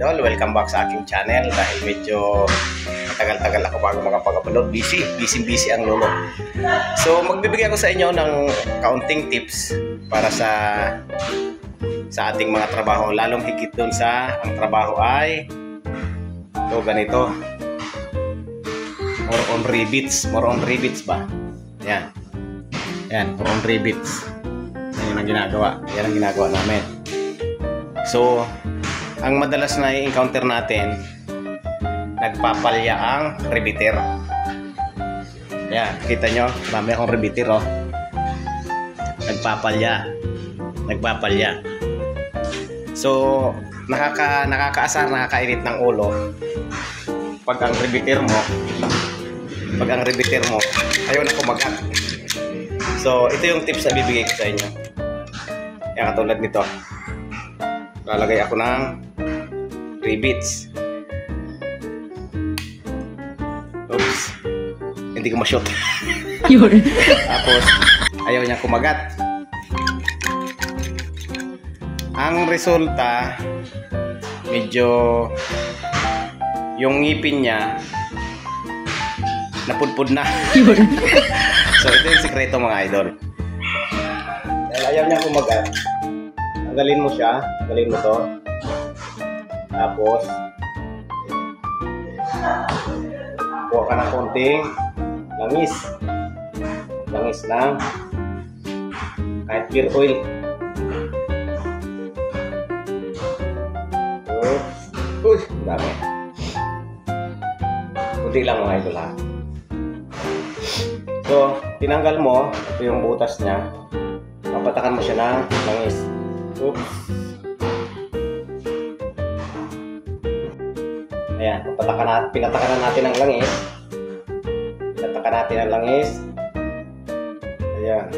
idol, welcome back sa aking channel. Dahil medyo matagal-tagal ako bago makapag-upload, busy ang lolo. So magbibigay ako sa inyo ng kaunting tips para sa ating mga trabaho, lalong higit doon sa ang trabaho ay ito, ganito, more on rivets ba? Yan, more on rivets. Yan ang ginagawa namin. So ang madalas na i-encounter natin, nagpapalya ang riveter. Yan, kita nyo, marami akong riveter, oh. Nagpapalya. So nakakaasar, nakakainit ng ulo pag ang riveter mo ayaw na kumagat. So ito yung tips na bibigay ko sa inyo. Yan, katulad nito, lalagay ako ng rivets. Oops, hindi ko ma-shoot. Tapos ayaw niya kumagat. Ang resulta, medyo yung ngipin niya napudpud na. So ito yung sikreto, mga idol. Dahil ayaw niya kumagat, tanggalin mo to. Tapos kuha ka ng konting langis lang, kahit pure oil. Uy, dami. Kunti lang, mga idol, ha. So tinanggal mo, ito yung butas niya, papatakan mo siya ng langis. Oops. Ayan, pinatakan na natin ang langis. Ayan.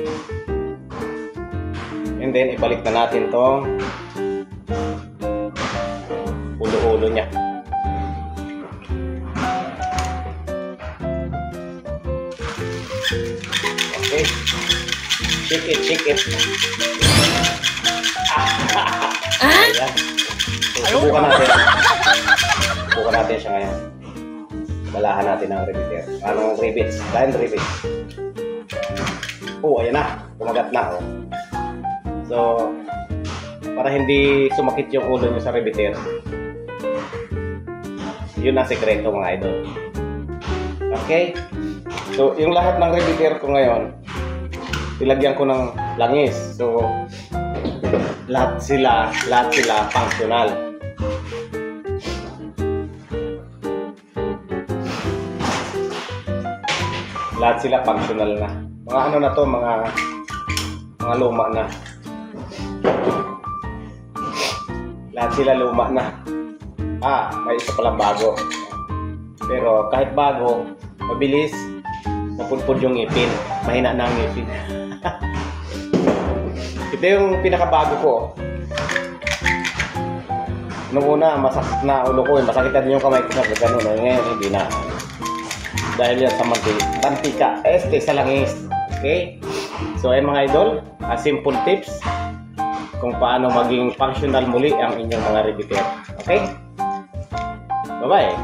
And then ibalik na natin tong ulo niya. Okay. Shake it. Ayan. So, subukan natin siya ngayon. Balahan natin ang riveter. Anong rivets? Dahil rivets. Oh, ayan na. Kumagat na, oh. So, para hindi sumakit yung ulo nyo sa riveter, yun ang sekreto, mga idol. Okay? So, yung lahat ng riveter ko ngayon, ilagyan ko ng langis. So, lahat sila functional. Lahat sila functional na. Mga ano na to, mga luma na. Lahat sila luma na. May isa palang bago. Pero kahit bago, mabilis napudpud yung ngipin. Mahina na ang ngipin. Ito yung pinakabago ko. Noong una, masakit na ulo ko. Masakitan yung kamay ko sa gano'n. Ngayon, hindi na. Dahil yan sa mantika. Sa langis. Okay? So, ayun, mga idol. Simple tips kung paano maging functional muli ang inyong mga riveter. Okay? Bye-bye.